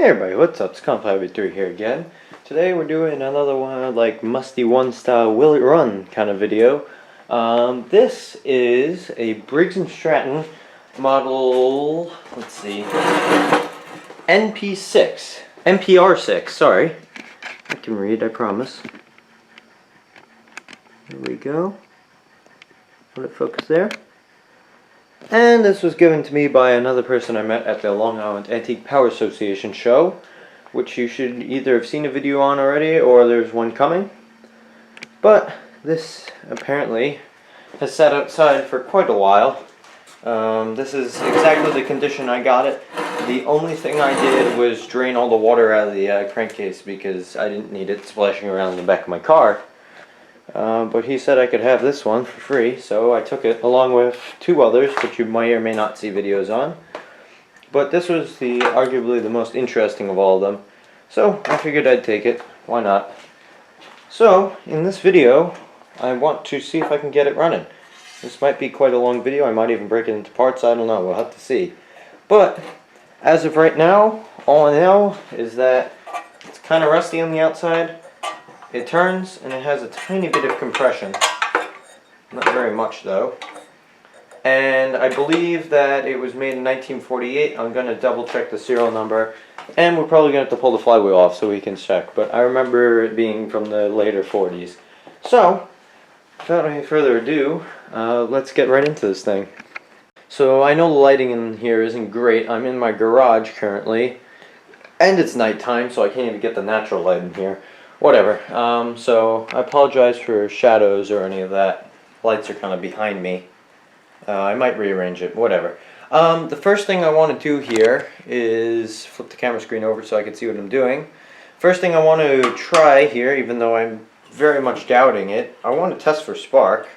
Hey everybody, what's up? It's Flywheel here again. Today we're doing another one like Musty One style Will It Run kind of video. This is a Briggs & model, let's see, NPR6, sorry. I can read, I promise. There we go. Will it focus there? And this was given to me by another person I met at the Long Island Antique Power Association show, which you should either have seen a video on already or there's one coming. But this apparently has sat outside for quite a while. This is exactly the condition I got it. The only thing I did was drain all the water out of the crankcase because I didn't need it splashing around in the back of my car. But he said I could have this one for free, so I took it along with two others, which you may or may not see videos on. But this was arguably the most interesting of all of them, so I figured I'd take it. Why not? So, in this video, I want to see if I can get it running. This might be quite a long video, I might even break it into parts, I don't know, we'll have to see. But, as of right now, all I know is that it's kind of rusty on the outside. It turns and it has a tiny bit of compression, not very much though, and I believe that it was made in 1948. I'm going to double check the serial number, and we're probably going to have to pull the flywheel off so we can check, but I remember it being from the later 40s. So, without any further ado, let's get right into this thing. So I know the lighting in here isn't great. I'm in my garage currently, and it's nighttime, so I can't even get the natural light in here. Whatever, so I apologize for shadows or any of that. Lights are kind of behind me. I might rearrange it, whatever. The first thing I want to do here is flip the camera screen over so I can see what I'm doing. First thing I want to try here, even though I'm very much doubting it, I want to test for spark.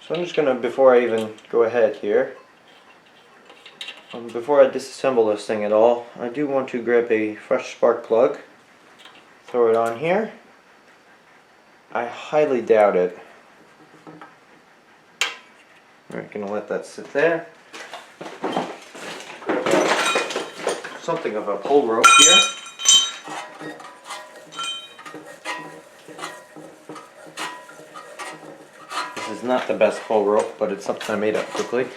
So I'm just going to, before I even go ahead here, before I disassemble this thing at all, I do want to grab a fresh spark plug. Throw it on here. I highly doubt it. We're going to let that sit there. Something of a pull rope here. This is not the best pull rope, but it's something I made up quickly.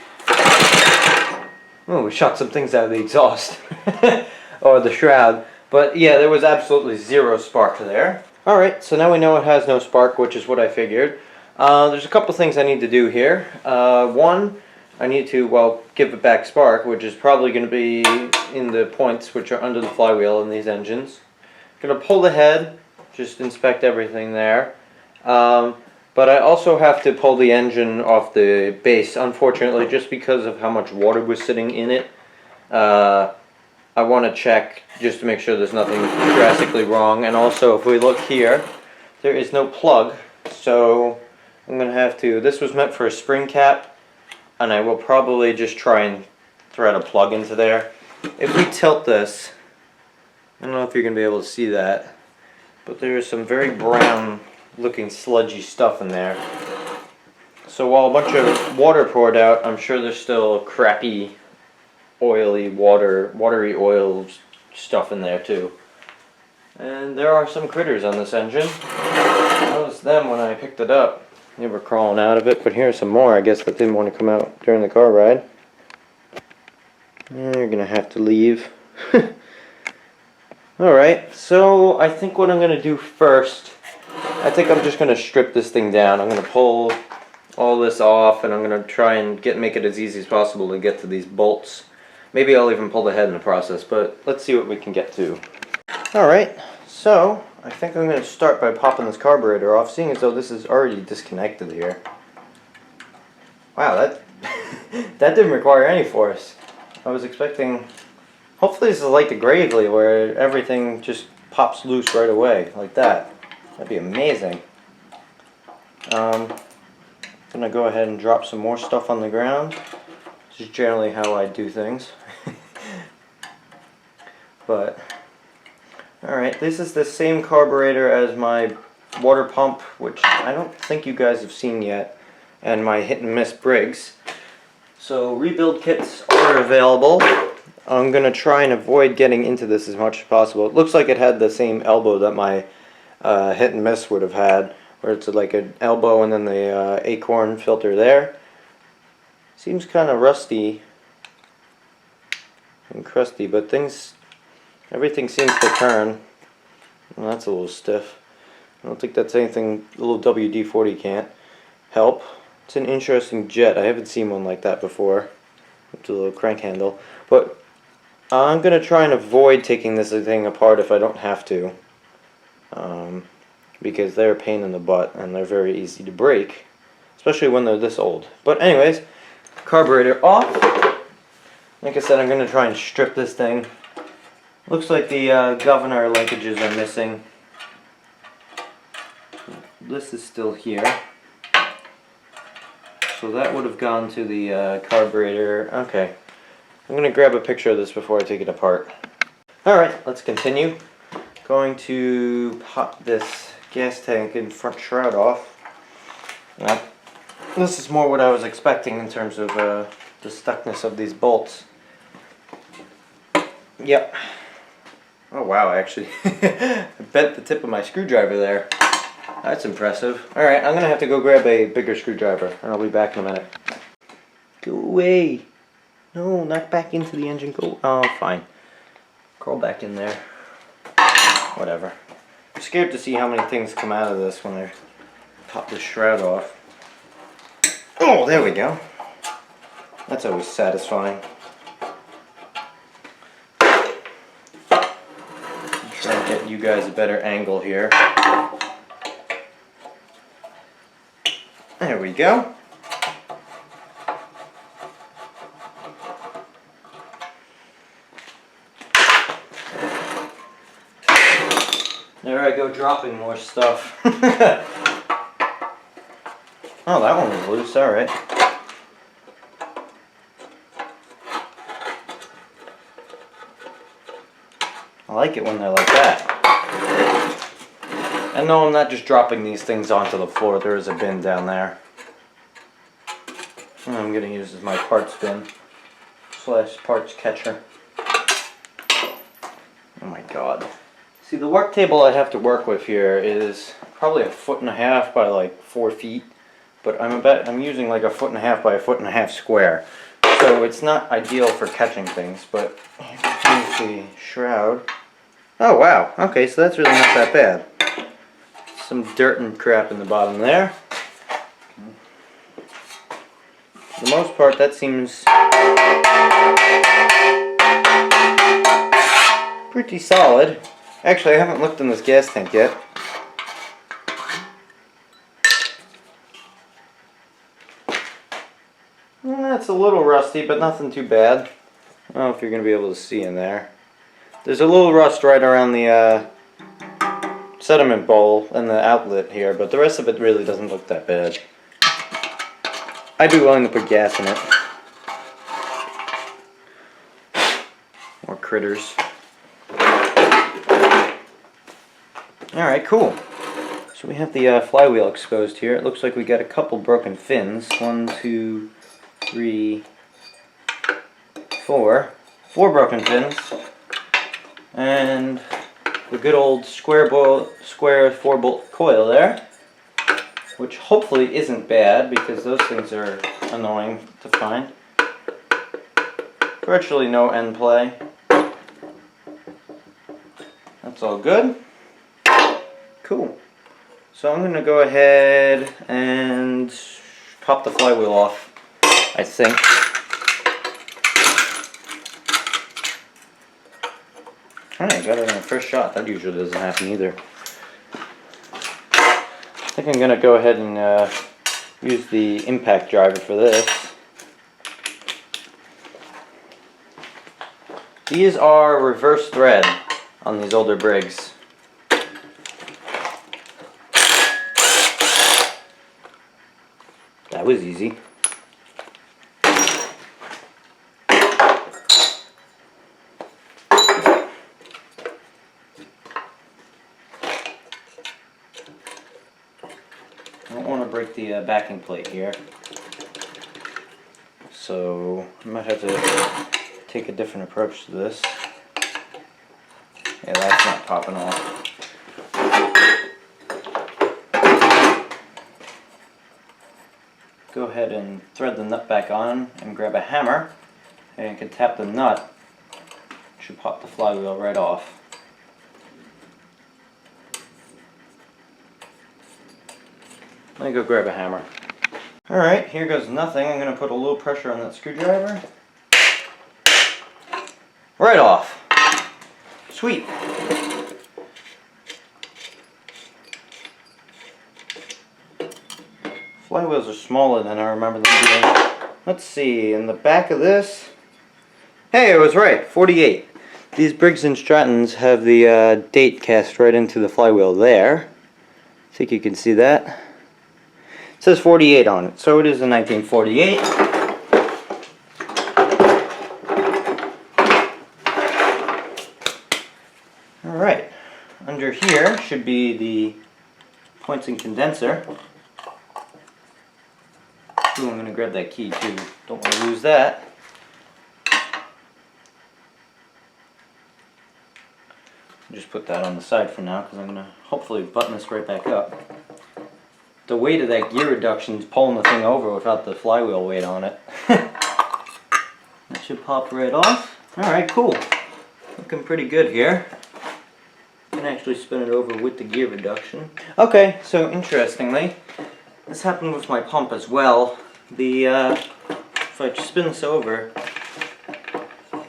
Oh, we shot some things out of the exhaust. Or the shroud. But yeah, there was absolutely zero spark there. Alright, so now we know it has no spark, which is what I figured. There's a couple things I need to do here. One, I need to, well, give it back spark, which is probably going to be in the points which are under the flywheel in these engines. Going to pull the head, just inspect everything there. But I also have to pull the engine off the base, unfortunately, just because of how much water was sitting in it. I want to check just to make sure there's nothing drastically wrong, and also if we look here, there is no plug, so I'm going to have to, this was meant for a spring cap, and I will probably just try and thread a plug into there. If we tilt this, I don't know if you're going to be able to see that, but there is some very brown looking sludgy stuff in there. So while a bunch of water poured out, I'm sure there's still crappy oily watery oil stuff in there too. And there are some critters on this engine. I noticed them when I picked it up. They were crawling out of it, but here's some more, I guess, that didn't want to come out during the car ride. You're gonna have to leave. Alright, so I think what I'm gonna do first, I think I'm just gonna strip this thing down. I'm gonna pull all this off, and I'm gonna try and make it as easy as possible to get to these bolts. Maybe I'll even pull the head in the process, but let's see what we can get to. Alright, so I think I'm going to start by popping this carburetor off, seeing as though this is already disconnected here. Wow, that that didn't require any force. I was expecting, hopefully this is like the Gravely where everything just pops loose right away, like that. That'd be amazing. I'm going to go ahead and drop some more stuff on the ground. This is generally how I do things. But, alright, this is the same carburetor as my water pump, which I don't think you guys have seen yet, and my hit and miss Briggs. So rebuild kits are available. I'm going to try and avoid getting into this as much as possible. It looks like it had the same elbow that my hit and miss would have had, where it's like an elbow and then the acorn filter there. Seems kind of rusty and crusty, but everything seems to turn. Well, that's a little stiff. I don't think that's anything a little WD-40 can't help. It's an interesting jet. I haven't seen one like that before. It's a little crank handle. But I'm going to try and avoid taking this thing apart if I don't have to. Because they're a pain in the butt and they're very easy to break. Especially when they're this old. But anyways, carburetor off. Like I said, I'm going to try and strip this thing. Looks like the governor linkages are missing. This is still here. So that would have gone to the carburetor. Okay. I'm going to grab a picture of this before I take it apart. Alright, let's continue. Going to pop this gas tank and front shroud off. Now, this is more what I was expecting in terms of the stuckness of these bolts. Yep. Oh wow, I actually I bent the tip of my screwdriver there. That's impressive. Alright, I'm going to have to go grab a bigger screwdriver, and I'll be back in a minute. Go away. No, not back into the engine. Go. Oh, fine. Crawl back in there. Whatever. I'm scared to see how many things come out of this when I pop this shroud off. Oh, there we go. That's always satisfying. Try to get you guys a better angle here. There we go. There I go, dropping more stuff. Oh, that one was loose, alright. I like it when they're like that. And no, I'm not just dropping these things onto the floor. There is a bin down there. And I'm going to use as my parts bin / parts catcher. Oh my god. See, the work table I have to work with here is probably 1.5 feet by like 4 feet. But I'm using like 1.5 feet by 1.5 feet square. So it's not ideal for catching things, but here's the shroud. Oh wow, okay, so that's really not that bad. Some dirt and crap in the bottom there. For the most part, that seems pretty solid. Actually, I haven't looked in this gas tank yet. It's a little rusty, but nothing too bad. I don't know if you're going to be able to see in there. There's a little rust right around the sediment bowl and the outlet here, but the rest of it really doesn't look that bad. I'd be willing to put gas in it. More critters. Alright, cool. So we have the flywheel exposed here. It looks like we got a couple broken fins. 1, 2, 3, 4. 4 broken fins. And the good old square 4-bolt coil there, which hopefully isn't bad because those things are annoying to find. Virtually no end play. That's all good. Cool. So I'm going to go ahead and pop the flywheel off, I think. Alright, got it on the first shot. That usually doesn't happen either. I think I'm going to go ahead and use the impact driver for this. These are reverse thread on these older Briggs. That was easy. I don't want to break the backing plate here, so I might have to take a different approach to this. Yeah, that's not popping off. Go ahead and thread the nut back on and grab a hammer, and you can tap the nut. It should pop the flywheel right off. Let me go grab a hammer. Alright, here goes nothing. I'm going to put a little pressure on that screwdriver. Right off. Sweet. Flywheels are smaller than I remember them being. Let's see, in the back of this... Hey, I was right, 48. These Briggs & Strattons have the date cast right into the flywheel there. I think you can see that. It says 48 on it, so it is a 1948. Alright, under here should be the points and condenser. Ooh, I'm going to grab that key too, don't want to lose that. Just put that on the side for now because I'm going to hopefully button this right back up. The weight of that gear reduction is pulling the thing over without the flywheel weight on it. That should pop right off. Alright, cool. Looking pretty good here. I can actually spin it over with the gear reduction. Okay, so interestingly, this happened with my pump as well. If I spin this over,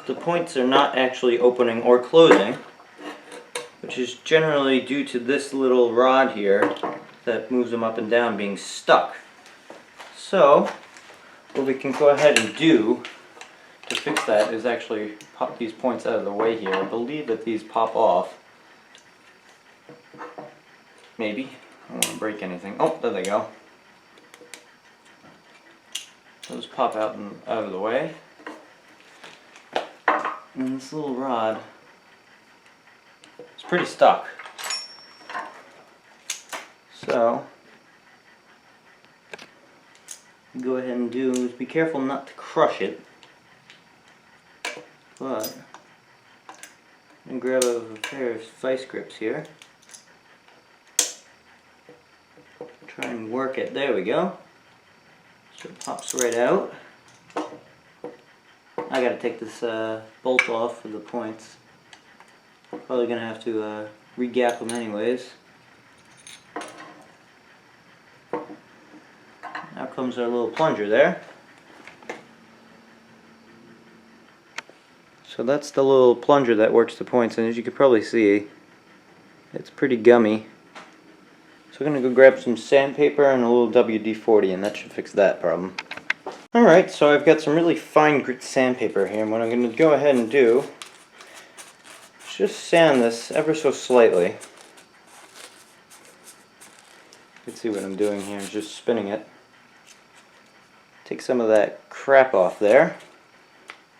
the points are not actually opening or closing, which is generally due to this little rod here that moves them up and down being stuck. So, what we can go ahead and do to fix that is actually pop these points out of the way here. I believe that these pop off. Maybe. I don't want to break anything. Oh, there they go. Those pop out of the way. And this little rod is pretty stuck. So, go ahead and do is be careful not to crush it. But I'm going to grab a pair of vice grips here. Try and work it. There we go. So it pops right out. I gotta take this bolt off for the points. Probably gonna have to re-gap them anyways. Now comes our little plunger there. So that's the little plunger that works the points, and as you can probably see, it's pretty gummy. So I'm going to go grab some sandpaper and a little WD-40, and that should fix that problem. Alright, so I've got some really fine grit sandpaper here, and what I'm going to go ahead and do is just sand this ever so slightly. You can see what I'm doing here, just spinning it. Take some of that crap off there.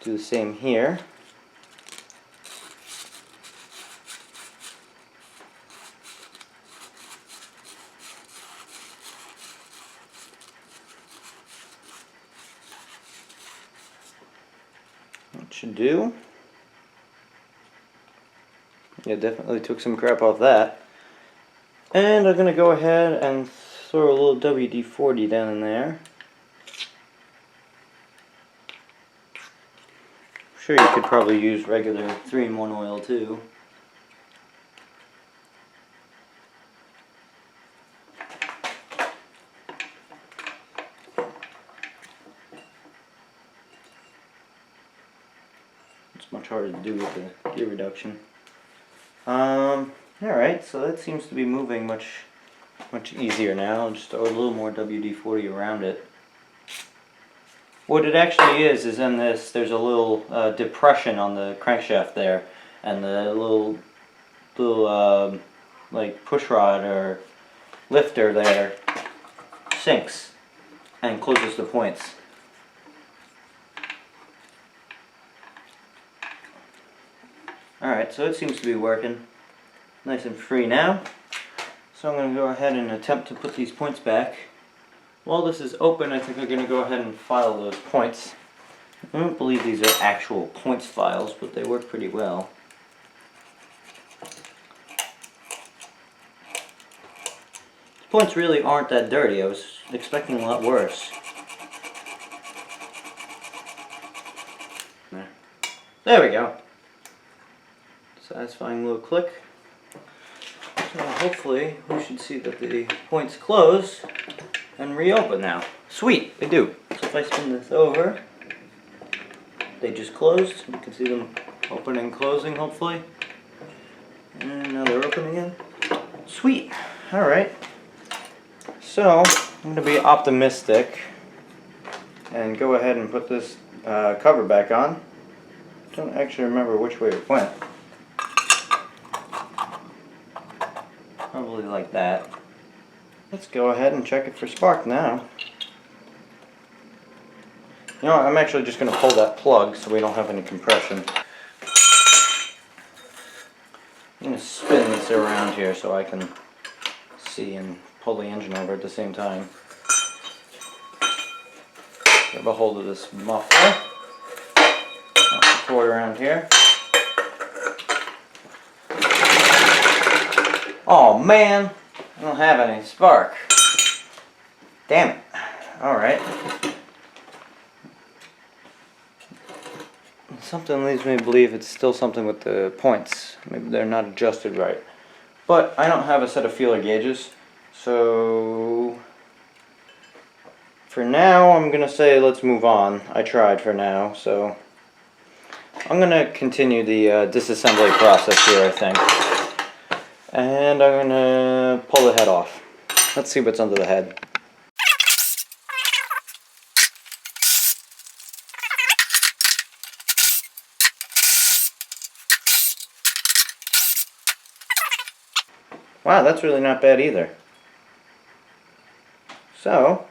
Do the same here. Should do. Yeah, definitely took some crap off that. And I'm going to go ahead and throw a little WD-40 down in there. I'm sure you could probably use regular 3-in-1 oil too. Much harder to do with the gear reduction. Alright, so that seems to be moving much easier now. I'll just throw a little more WD-40 around it. What it actually is in this, there's a little depression on the crankshaft there, and the little like push rod or lifter there sinks and closes the points. Alright, so it seems to be working nice and free now. So I'm going to go ahead and attempt to put these points back. While this is open, I think I'm going to go ahead and file those points. I don't believe these are actual points files, but they work pretty well. The points really aren't that dirty. I was expecting a lot worse. There we go. Satisfying little click. So hopefully we should see that the points close and reopen now. Sweet, they do. So if I spin this over, they just closed. You can see them open and closing hopefully. And now they're open again. Sweet. Alright. So I'm going to be optimistic and go ahead and put this cover back on. Don't actually remember which way it went. Probably like that. Let's go ahead and check it for spark now. You know what, I'm actually just going to pull that plug so we don't have any compression. I'm going to spin this around here so I can see and pull the engine over at the same time. Grab a hold of this muffler. Cord around here. Oh man, I don't have any spark. Damn it. Alright. Something leads me to believe it's still something with the points. Maybe they're not adjusted right. But I don't have a set of feeler gauges, so for now I'm gonna say let's move on. I tried for now, so I'm going to continue the disassembly process here, I think. And I'm going to pull the head off. Let's see what's under the head. Wow, that's really not bad either. So,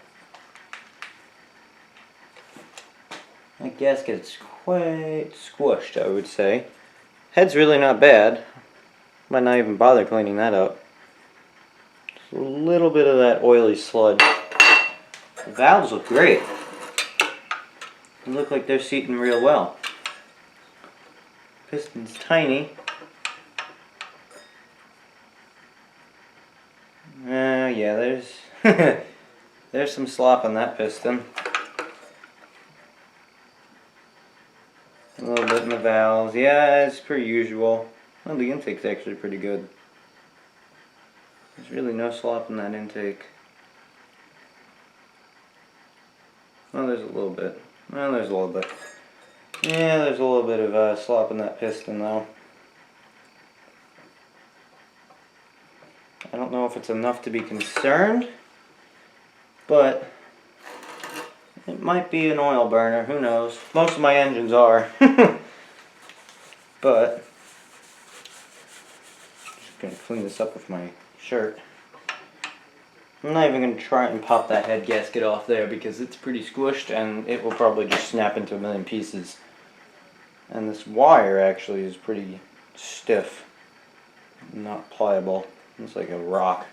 my gasket's quite squished, I would say. Head's really not bad. Might not even bother cleaning that up. Just a little bit of that oily sludge. The valves look great. They look like they're seating real well. Piston's tiny. Yeah, there's there's some slop on that piston. A little bit in the valves. Yeah, it's per usual. Well, the intake's actually pretty good. There's really no slop in that intake. Well, there's a little bit. Well, there's a little bit. Yeah, there's a little bit of slop in that piston, though. I don't know if it's enough to be concerned, but it might be an oil burner, who knows. Most of my engines are. But just gonna clean this up with my shirt. I'm not even gonna try and pop that head gasket off there because it's pretty squished and it will probably just snap into a million pieces. And this wire actually is pretty stiff, not pliable. It's like a rock.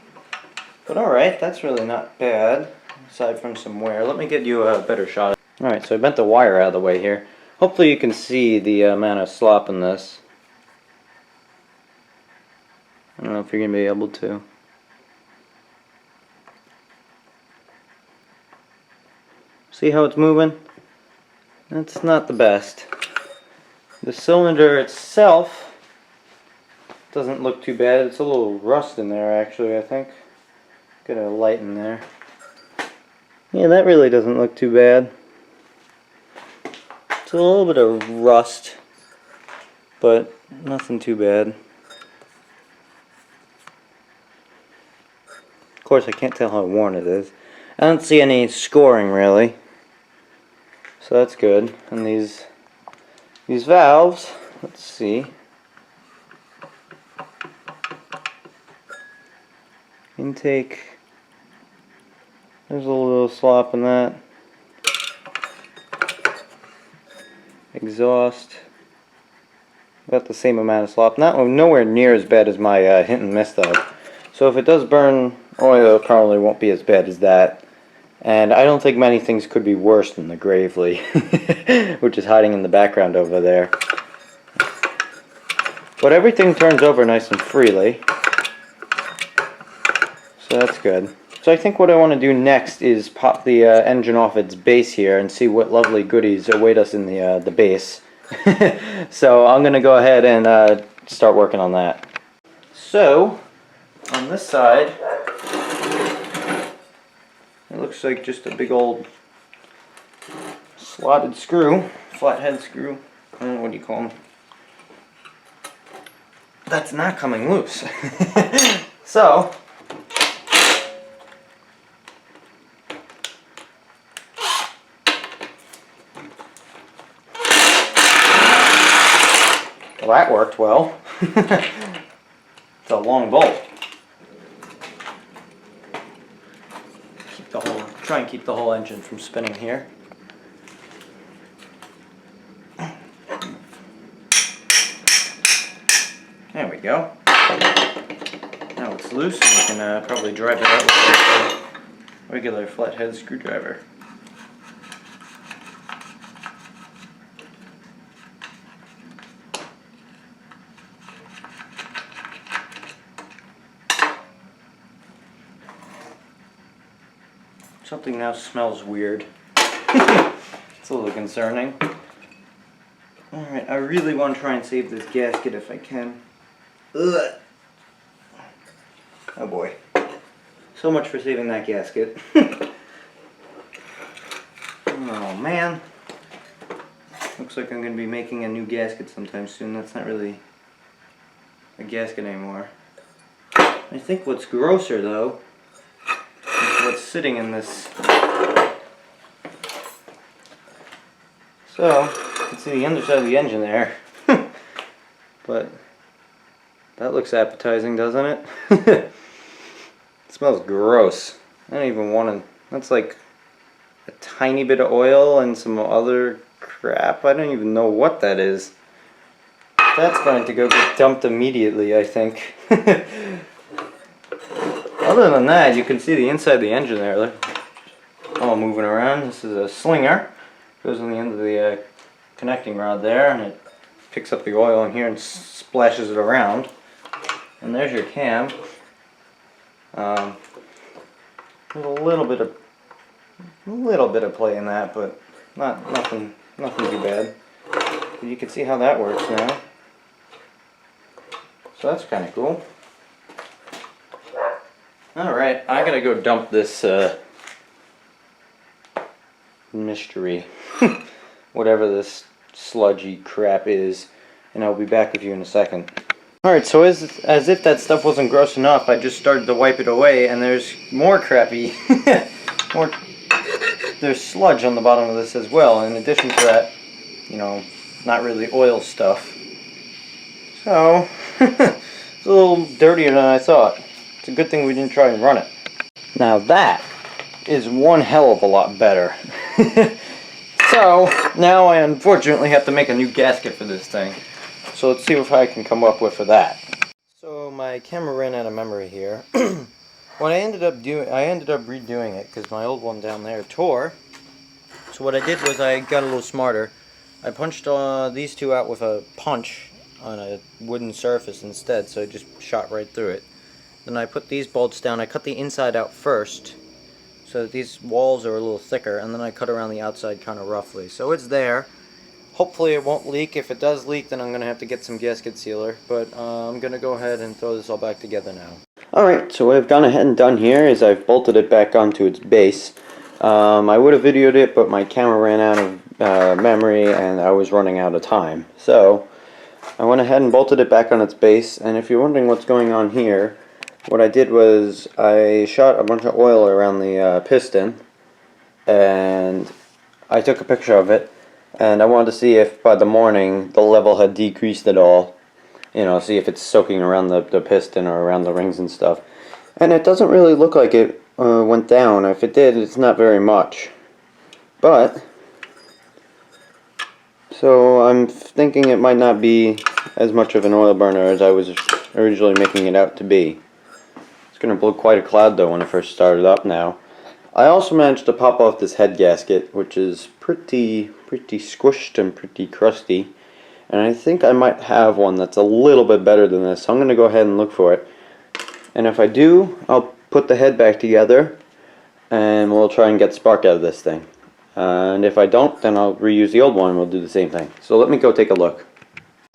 But alright, that's really not bad. Aside from some wear. Let me get you a better shot. Alright, so I bent the wire out of the way here. Hopefully you can see the amount of slop in this. I don't know if you're going to be able to. See how it's moving? That's not the best. The cylinder itself doesn't look too bad. It's a little rust in there actually, I think. Got a light in there. Yeah, that really doesn't look too bad. It's a little bit of rust, but nothing too bad. Of course, I can't tell how worn it is. I don't see any scoring really, so that's good. And these valves, let's see. Intake. There's a little slop in that. Exhaust. About the same amount of slop. Nowhere near as bad as my hit and miss though. So if it does burn oil, it probably won't be as bad as that. And I don't think many things could be worse than the Gravely, which is hiding in the background over there. But everything turns over nice and freely, so that's good. So I think what I want to do next is pop the engine off its base here and see what lovely goodies await us in the base. So I'm going to go ahead and start working on that. So, on this side, it looks like just a big old slotted screw, flathead screw, I don't know what you call them. That's not coming loose. So, well, that worked well. It's a long bolt. Try and keep the whole engine from spinning here. There we go. Now it's loose and we can probably drive it out with a regular flathead screwdriver. Something now smells weird. It's a little concerning. Alright, I really want to try and save this gasket if I can. Ugh. Oh boy. So much for saving that gasket. Oh man. Looks like I'm going to be making a new gasket sometime soon. That's not really a gasket anymore. I think what's grosser though is what's sitting in this. So, you can see the underside of the engine there. But that looks appetizing, doesn't it? It smells gross. I don't even want to. That's like a tiny bit of oil and some other crap. I don't even know what that is. That's going to go get dumped immediately, I think. Other than that, you can see the inside of the engine there. Look. All moving around. This is a slinger. Goes on the end of the connecting rod there, and it picks up the oil in here and splashes it around. And there's your cam. There's a little bit of play in that, but nothing too bad. But you can see how that works now. So that's kind of cool. All right, I gotta go dump this mystery, whatever this sludgy crap is, and I'll be back with you in a second. Alright, so as if that stuff wasn't gross enough, I just started to wipe it away, and there's more crappy, there's sludge on the bottom of this as well, in addition to that, you know, not really oil stuff. So, it's a little dirtier than I thought. It's a good thing we didn't try and run it. Now that is one hell of a lot better. So, now I unfortunately have to make a new gasket for this thing. So let's see if I can come up with for that. So my camera ran out of memory here. What I ended up redoing it because my old one down there tore. So what I did was I got a little smarter. I punched these two out with a punch on a wooden surface instead, so it just shot right through it. Then I put these bolts down. I cut the inside out first, so that these walls are a little thicker, and then I cut around the outside kind of roughly. So it's there. Hopefully it won't leak. If it does leak, then I'm going to have to get some gasket sealer. But I'm going to go ahead and throw this all back together now. Alright, so what I've gone ahead and done here is I've bolted it back onto its base. I would have videoed it, but my camera ran out of memory and I was running out of time. So I went ahead and bolted it back on its base. And if you're wondering what's going on here, what I did was I shot a bunch of oil around the piston. And I took a picture of it. And I wanted to see if by the morning the level had decreased at all. You know, see if it's soaking around the piston or around the rings and stuff. And it doesn't really look like it went down. If it did, it's not very much. But, so I'm thinking it might not be as much of an oil burner as I was originally making it out to be. It's going to blow quite a cloud though when it first started up now. I also managed to pop off this head gasket, which is pretty squished and pretty crusty. And I think I might have one that's a little bit better than this, so I'm going to go ahead and look for it. And if I do, I'll put the head back together, and we'll try and get spark out of this thing. And if I don't, then I'll reuse the old one and we'll do the same thing. So let me go take a look.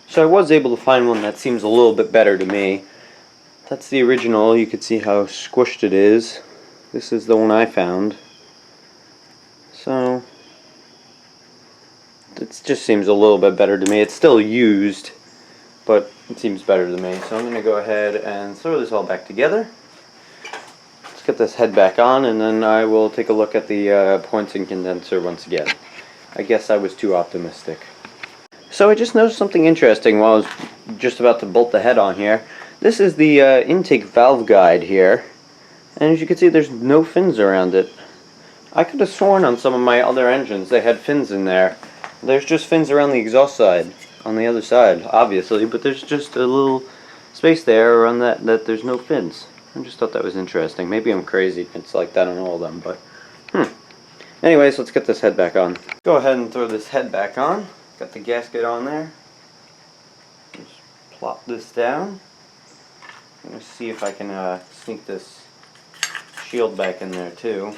So I was able to find one that seems a little bit better to me. That's the original. You can see how squished it is. This is the one I found. So it just seems a little bit better to me. It's still used, but it seems better to me. So I'm going to go ahead and throw this all back together. Let's get this head back on, and then I will take a look at the points and condenser once again. I guess I was too optimistic. So I just noticed something interesting while I was just about to bolt the head on here. This is the intake valve guide here, and as you can see there's no fins around it. I could have sworn on some of my other engines they had fins in there. There's just fins around the exhaust side, on the other side, obviously, but there's just a little space there around that there's no fins. I just thought that was interesting. Maybe I'm crazy, it's like that on all of them, but anyways, let's get this head back on. Go ahead and throw this head back on. Got the gasket on there. Just plop this down. I'm going to see if I can sneak this shield back in there too.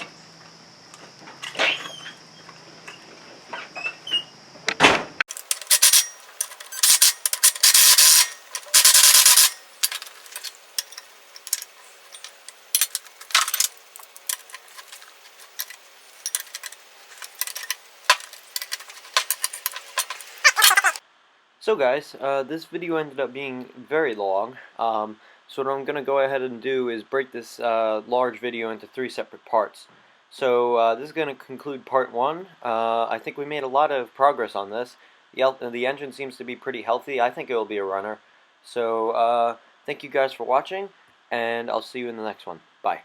So guys, this video ended up being very long, so what I'm going to go ahead and do is break this large video into 3 separate parts. So this is going to conclude part 1. I think we made a lot of progress on this. The engine seems to be pretty healthy. I think it will be a runner. So thank you guys for watching, and I'll see you in the next one. Bye.